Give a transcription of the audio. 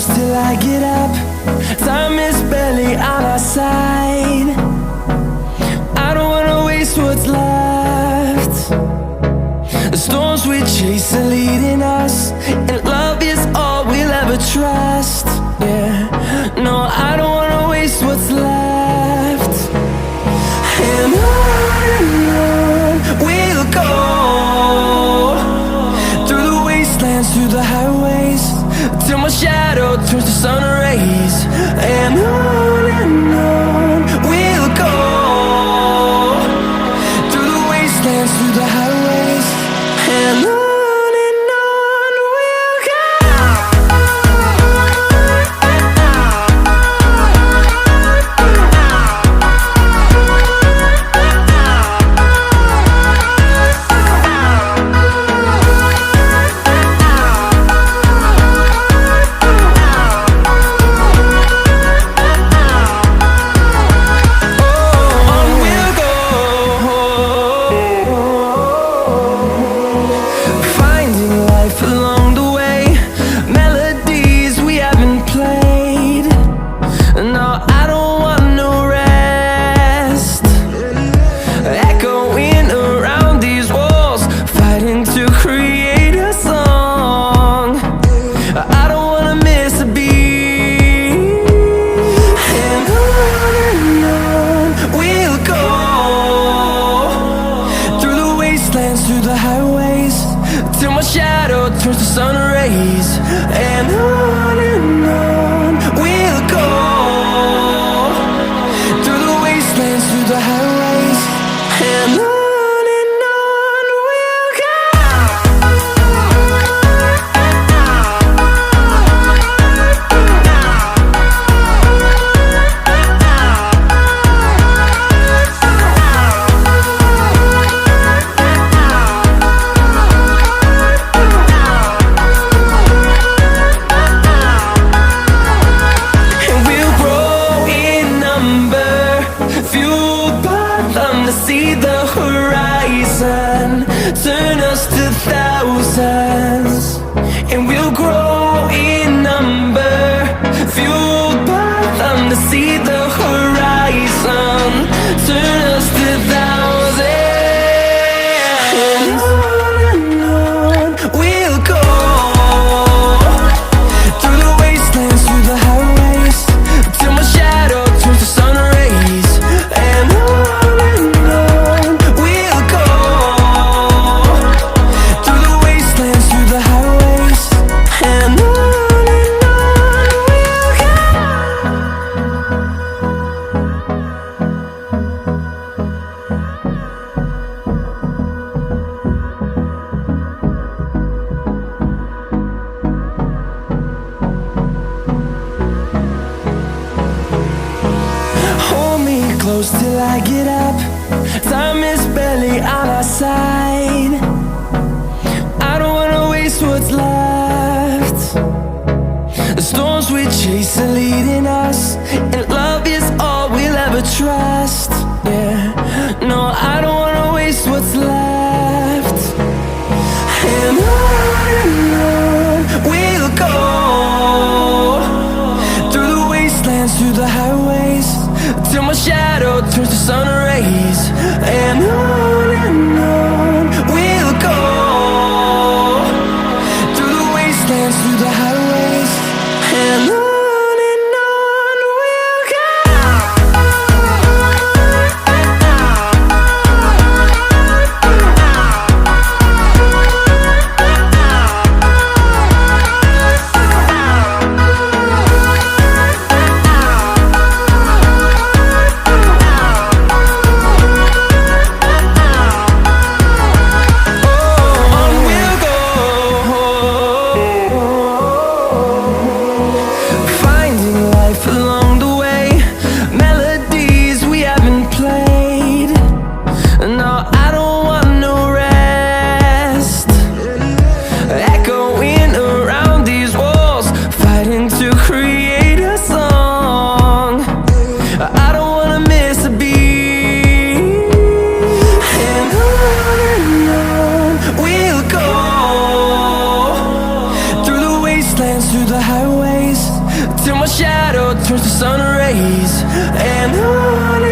close till I get up. Time is barely on our side. I don't wanna waste what's left. The storms we chase are leading us, and love is all we'll ever trust. Yeah, no, I don't wanna waste what's left. And on we'll go, through the wastelands, through the highways, till my shadow turns to sun rays. And on we'll go, through the wastelands, through the highways, and on. Through the highways, till my shadow turns to sun rays. And on we'll go, through the wastelands, through the highways, and on. See the horizon turn us to thousands, and we'll grow in number, fueled by them. To see the horizon turn us to thousands, and on we'll go, through the wastelands, through the highways, till my shadow turns to sun rays. And on close till I get up. Time is barely on our side. I don't wanna waste what's left. The storms we chase are leading us, and love is all we'll ever trust. Yeah, no, I don't wanna waste what's left. And on we'll go, through the wastelands, through the highways, till my shadow turns to sun rays. And on we'll go, through the wastelands, through the highways, and on. rays and on